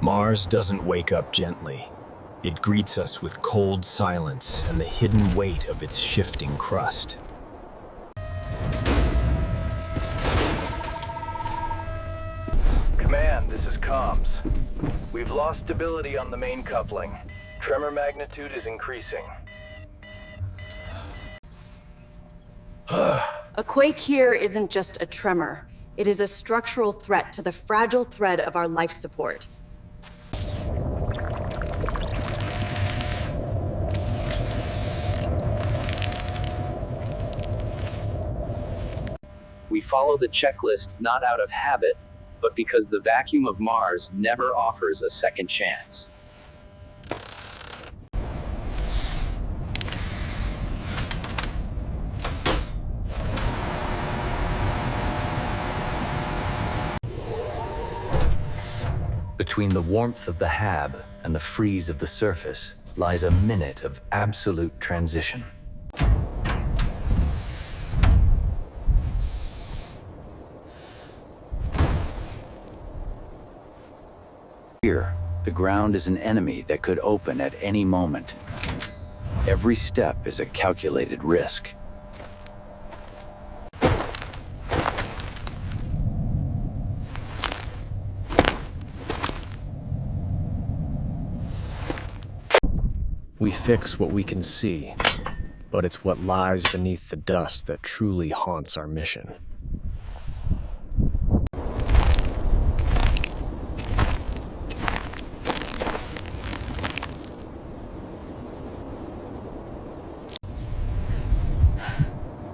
Mars doesn't wake up gently. It greets us with cold silence and the hidden weight of its shifting crust. Command, this is comms. We've lost stability on the main coupling. Tremor magnitude is increasing. A quake here isn't just a tremor. It is a structural threat to the fragile thread of our life support. We follow the checklist not out of habit, but because the vacuum of Mars never offers a second chance. Between the warmth of the hab and the freeze of the surface lies a minute of absolute transition. Here, the ground is an enemy that could open at any moment. Every step is a calculated risk. We fix what we can see, but it's what lies beneath the dust that truly haunts our mission.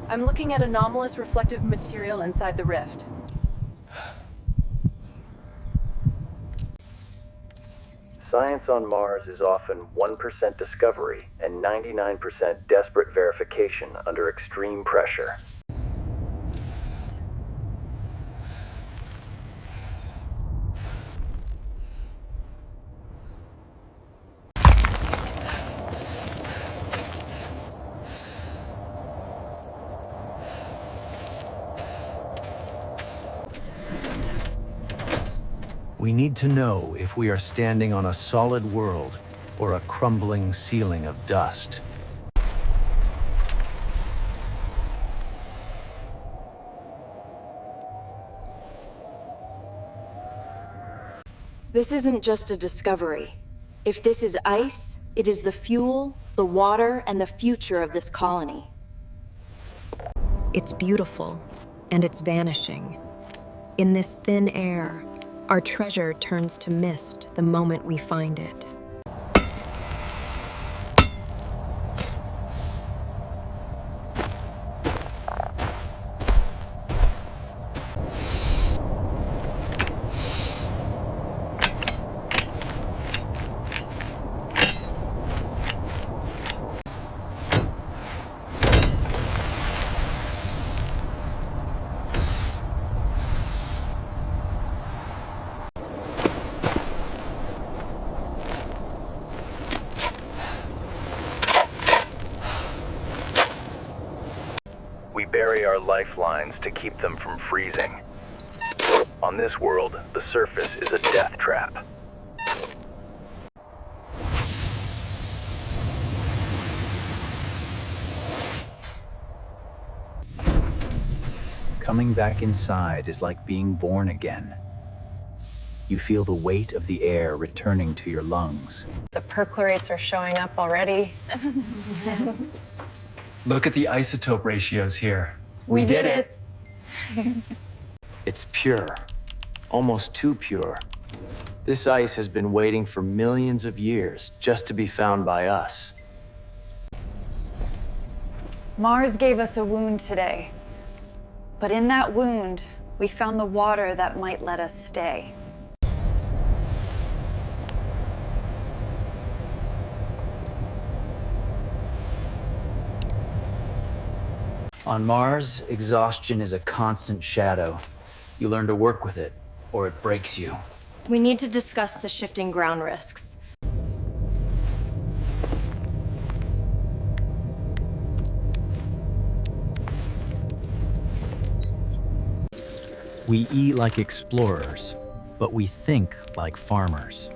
I'm looking at anomalous reflective material inside the rift. Science on Mars is often 1% discovery and 99% desperate verification under extreme pressure. We need to know if we are standing on a solid world or a crumbling ceiling of dust. This isn't just a discovery. If this is ice, it is the fuel, the water, and the future of this colony. It's beautiful, and it's vanishing. In this thin air, our treasure turns to mist the moment we find it. We bury our lifelines to keep them from freezing. On this world, the surface is a death trap. Coming back inside is like being born again. You feel the weight of the air returning to your lungs. The perchlorates are showing up already. Look at the isotope ratios here. We did it. It's pure, almost too pure. This ice has been waiting for millions of years just to be found by us. Mars gave us a wound today. But in that wound, we found the water that might let us stay. On Mars, exhaustion is a constant shadow. You learn to work with it, or it breaks you. We need to discuss the shifting ground risks. We eat like explorers, but we think like farmers.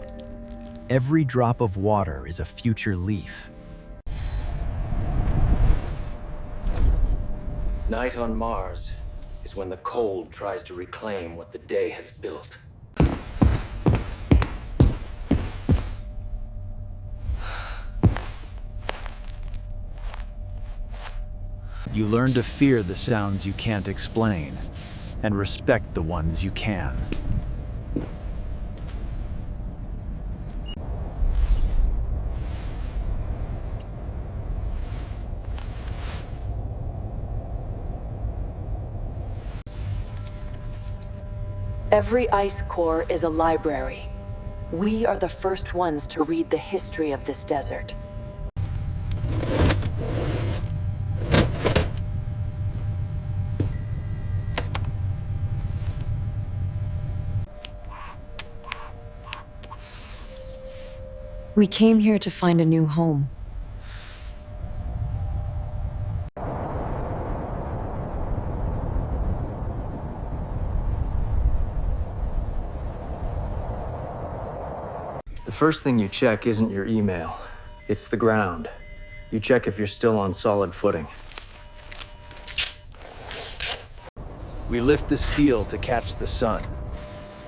Every drop of water is a future leaf. Night on Mars is when the cold tries to reclaim what the day has built. You learn to fear the sounds you can't explain, and respect the ones you can. Every ice core is a library. We are the first ones to read the history of this desert. We came here to find a new home. The first thing you check isn't your email. It's the ground. You check if you're still on solid footing. We lift the steel to catch the sun.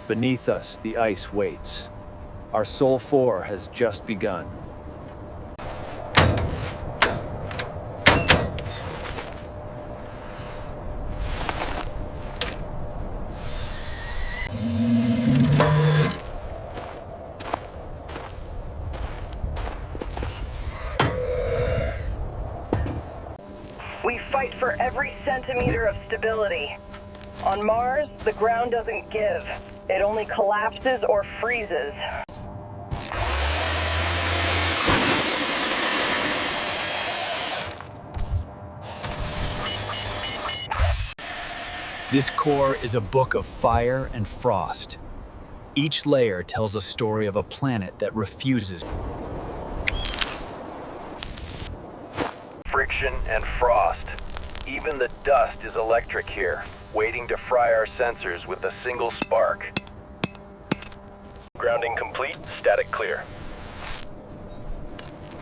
Beneath us, the ice waits. Our Sol 4 has just begun. We fight for every centimeter of stability. On Mars, the ground doesn't give. It only collapses or freezes. This core is a book of fire and frost. Each layer tells a story of a planet that refuses. Friction and frost. Even the dust is electric here, waiting to fry our sensors with a single spark. Grounding complete, static clear.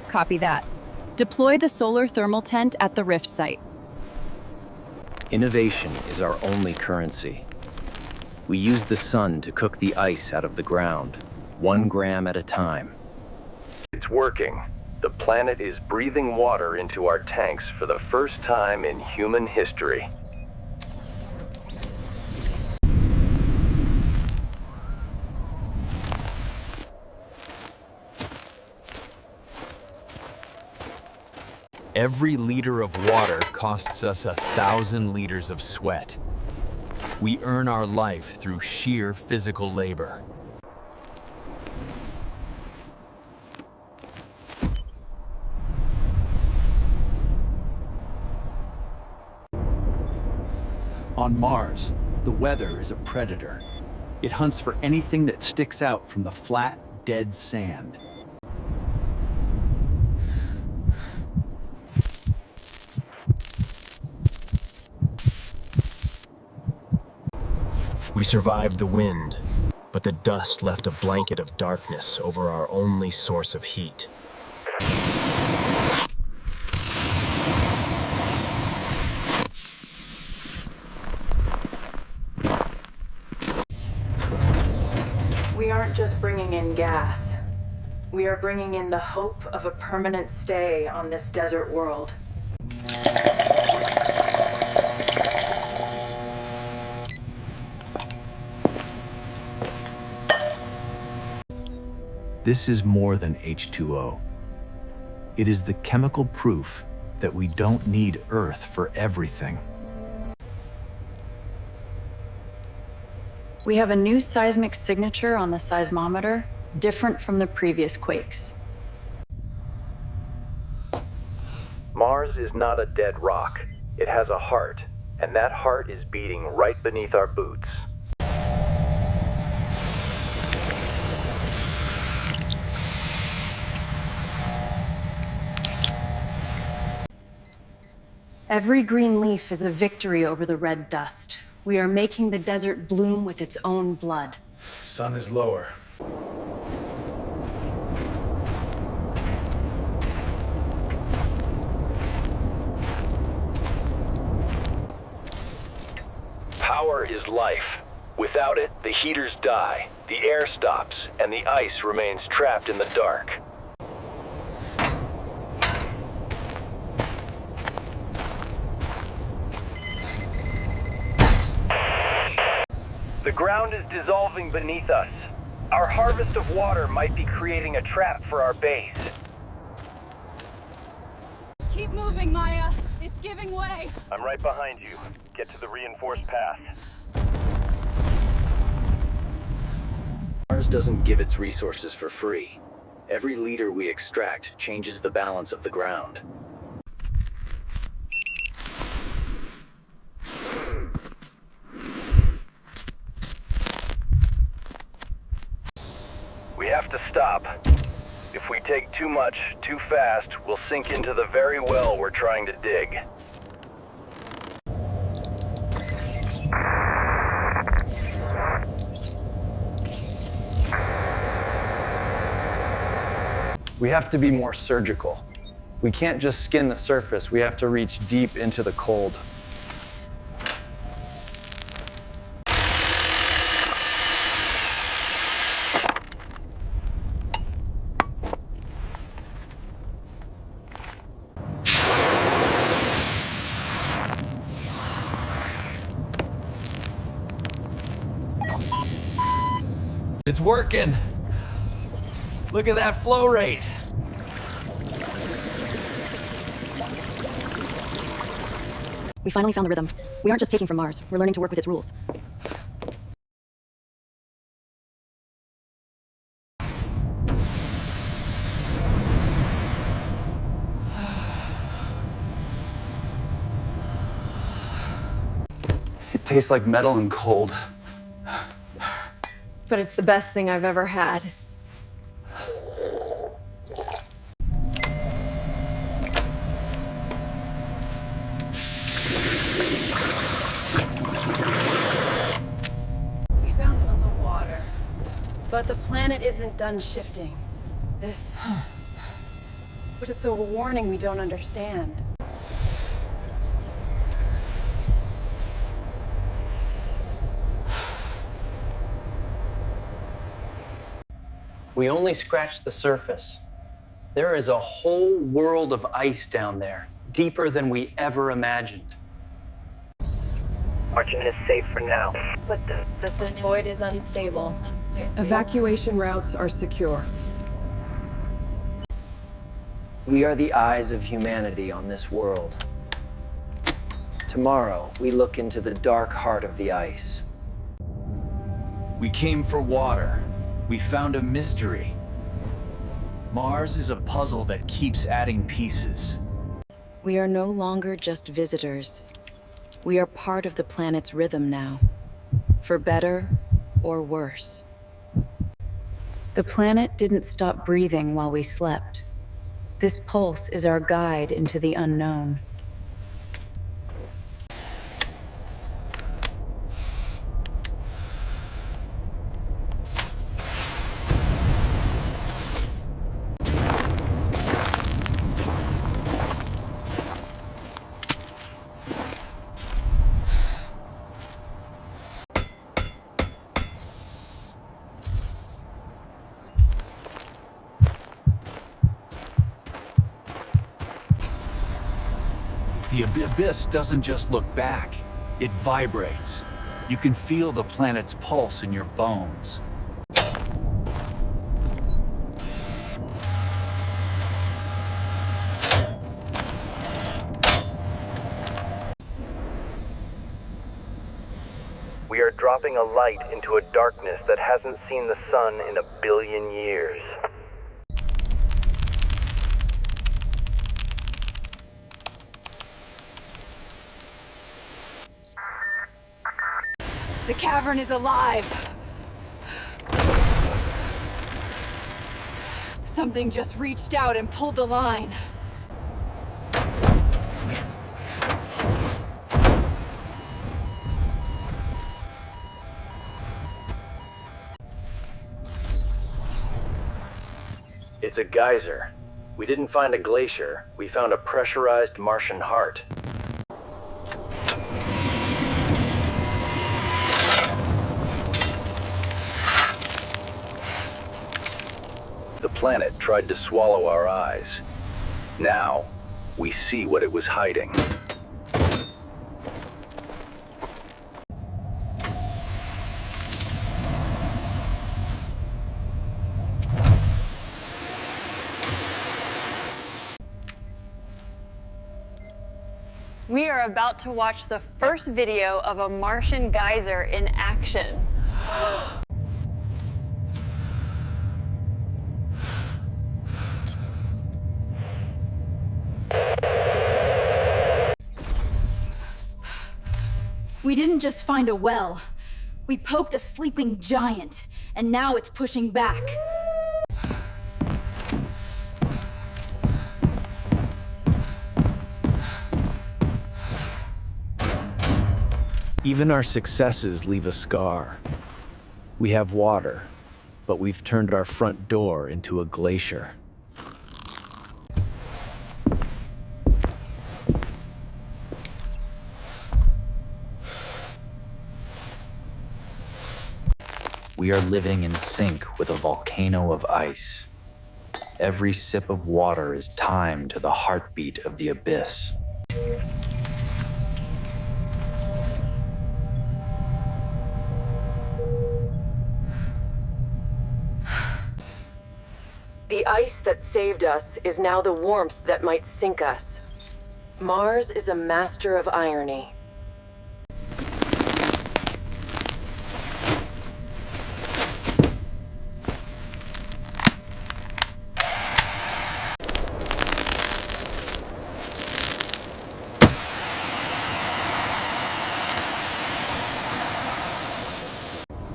Copy that. Deploy the solar thermal tent at the rift site. Innovation is our only currency. We use the sun to cook the ice out of the ground, 1 gram at a time. It's working. The planet is breathing water into our tanks for the first time in human history. Every liter of water costs us 1,000 liters of sweat. We earn our life through sheer physical labor. On Mars, the weather is a predator. It hunts for anything that sticks out from the flat, dead sand. We survived the wind, but the dust left a blanket of darkness over our only source of heat. We aren't just bringing in gas. We are bringing in the hope of a permanent stay on this desert world. This is more than H2O. It is the chemical proof that we don't need Earth for everything. We have a new seismic signature on the seismometer, different from the previous quakes. Mars is not a dead rock. It has a heart, and that heart is beating right beneath our boots. Every green leaf is a victory over the red dust. We are making the desert bloom with its own blood. Sun is lower. Power is life. Without it, the heaters die, the air stops, and the ice remains trapped in the dark. The ground is dissolving beneath us. Our harvest of water might be creating a trap for our base. Keep moving, Maya. It's giving way. I'm right behind you. Get to the reinforced path. Mars doesn't give its resources for free. Every liter we extract changes the balance of the ground. We have to stop. If we take too much, too fast, we'll sink into the very well we're trying to dig. We have to be more surgical. We can't just skin the surface, we have to reach deep into the cold. It's working! Look at that flow rate! We finally found the rhythm. We aren't just taking from Mars, we're learning to work with its rules. It tastes like metal and cold. But it's the best thing I've ever had. We found it on the water. But the planet isn't done shifting. This... But it's a warning we don't understand. We only scratched the surface. There is a whole world of ice down there, deeper than we ever imagined. Martian is safe for now. But this void is unstable. Evacuation routes are secure. We are the eyes of humanity on this world. Tomorrow, we look into the dark heart of the ice. We came for water. We found a mystery. Mars is a puzzle that keeps adding pieces. We are no longer just visitors. We are part of the planet's rhythm now, for better or worse. The planet didn't stop breathing while we slept. This pulse is our guide into the unknown. The abyss doesn't just look back, it vibrates. You can feel the planet's pulse in your bones. We are dropping a light into a darkness that hasn't seen the sun in 1 billion years. The cavern is alive. Something just reached out and pulled the line. It's a geyser. We didn't find a glacier, we found a pressurized Martian heart. The planet tried to swallow our eyes. Now, we see what it was hiding. We are about to watch the first video of a Martian geyser in action. We didn't just find a well. We poked a sleeping giant, and now it's pushing back. Even our successes leave a scar. We have water, but we've turned our front door into a glacier. We are living in sync with a volcano of ice. Every sip of water is timed to the heartbeat of the abyss. The ice that saved us is now the warmth that might sink us. Mars is a master of irony.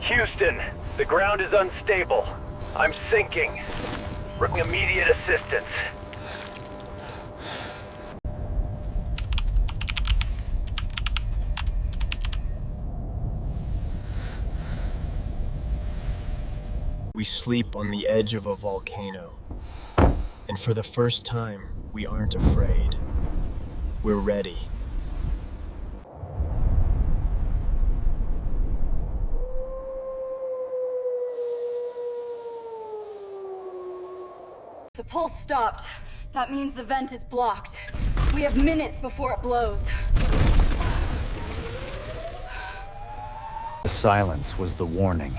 Houston, the ground is unstable. I'm sinking. Requesting immediate assistance. We sleep on the edge of a volcano. And for the first time, we aren't afraid. We're ready. The pulse stopped. That means the vent is blocked. We have minutes before it blows. The silence was the warning.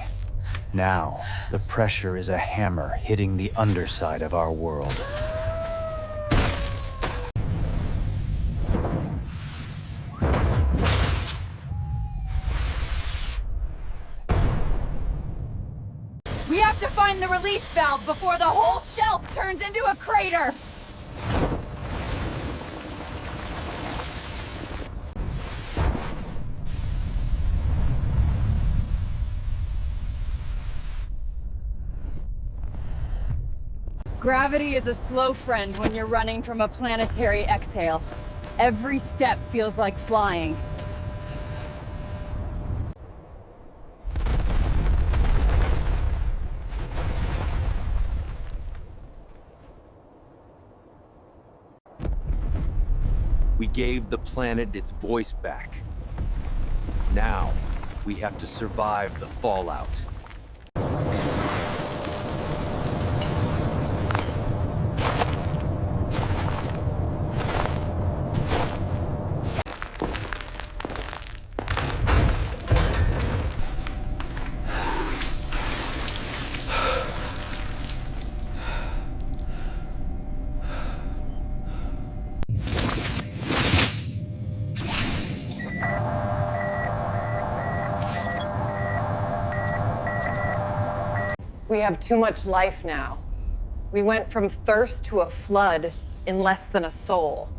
Now, the pressure is a hammer hitting the underside of our world. We have to find the release valve before the whole shelf turns into a crater! Gravity is a slow friend when you're running from a planetary exhale. Every step feels like flying. We gave the planet its voice back. Now, we have to survive the fallout. We have too much life now. We went from thirst to a flood in less than a soul.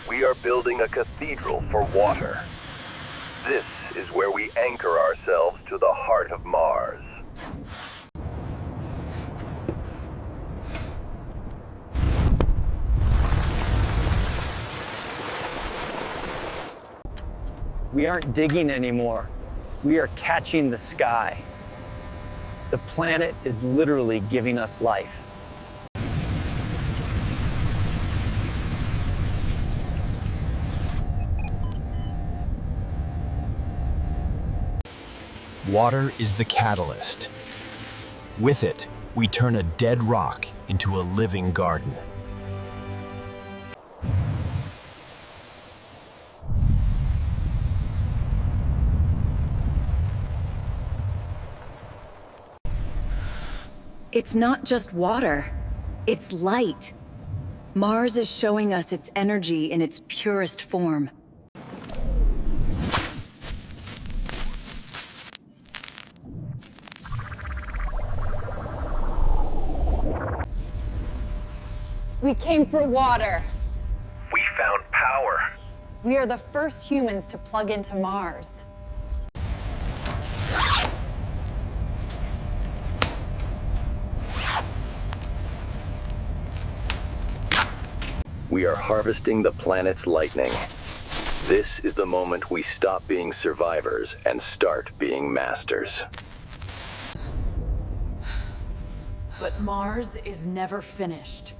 We are building a cathedral for water. This is where we anchor ourselves to the heart of Mars. We aren't digging anymore. We are catching the sky. The planet is literally giving us life. Water is the catalyst. With it, we turn a dead rock into a living garden. It's not just water, it's light. Mars is showing us its energy in its purest form. We came for water. We found power. We are the first humans to plug into Mars. We are harvesting the planet's lightning. This is the moment we stop being survivors and start being masters. But Mars is never finished.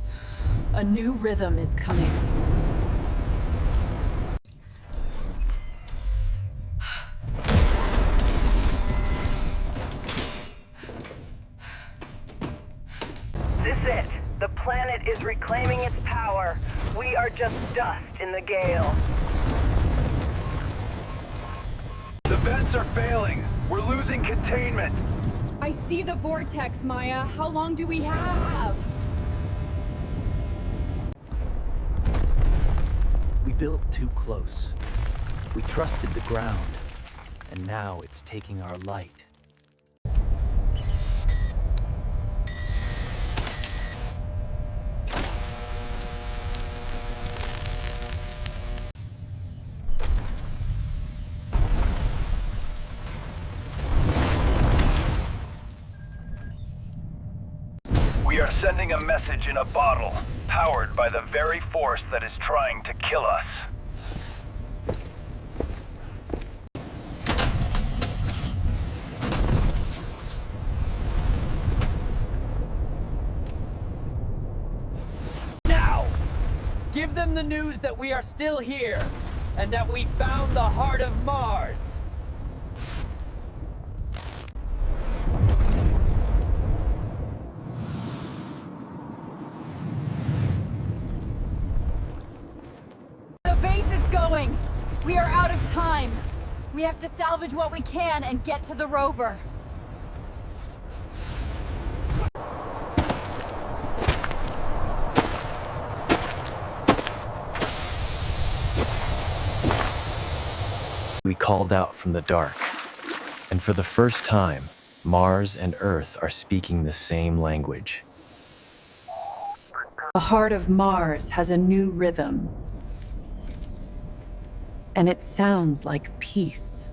A new rhythm is coming. This is it. The planet is reclaiming its power. We are just dust in the gale. The vents are failing. We're losing containment. I see the vortex, Maya. How long do we have? We built too close. We trusted the ground, and now it's taking our light. We are sending a message in a bottle, powered by the very force that is trying to kill us. Now! Give them the news that we are still here, and that we found the heart of Mars! The base is going. We are out of time. We have to salvage what we can and get to the rover. We called out from the dark, and for the first time, Mars and Earth are speaking the same language. The heart of Mars has a new rhythm. And it sounds like peace.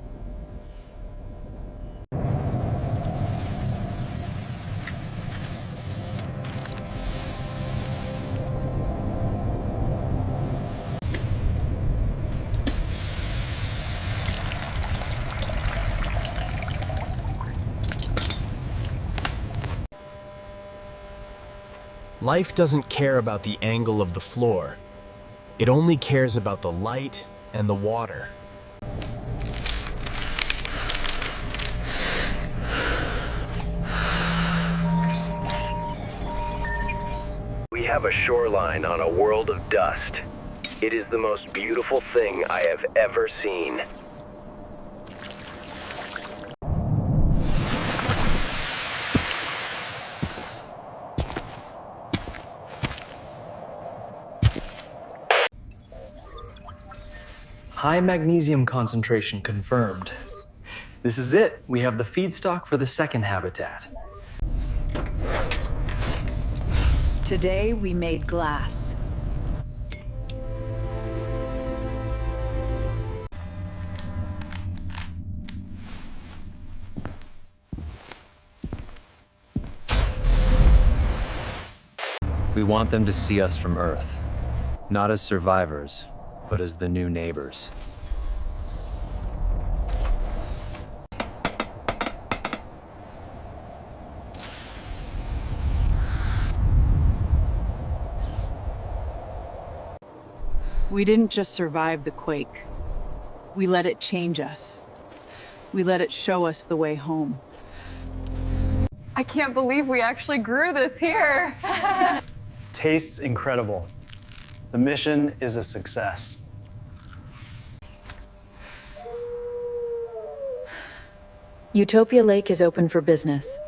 Life doesn't care about the angle of the floor. It only cares about the light and the water. We have a shoreline on a world of dust. It is the most beautiful thing I have ever seen. High magnesium concentration confirmed. This is it. We have the feedstock for the second habitat. Today we made glass. We want them to see us from Earth, not as survivors, but as the new neighbors. We didn't just survive the quake. We let it change us. We let it show us the way home. I can't believe we actually grew this here. Tastes incredible. The mission is a success. Utopia Lake is open for business.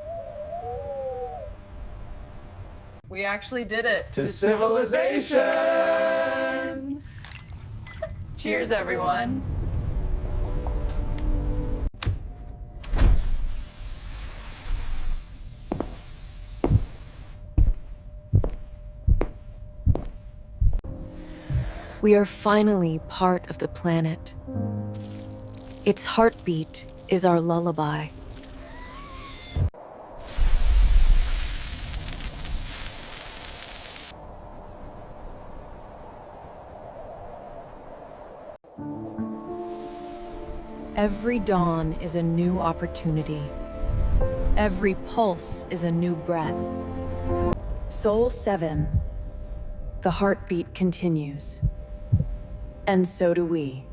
We actually did it. To civilization! Cheers, everyone. We are finally part of the planet. Its heartbeat is our lullaby. Every dawn is a new opportunity. Every pulse is a new breath. Soul 7. The heartbeat continues. And so do we.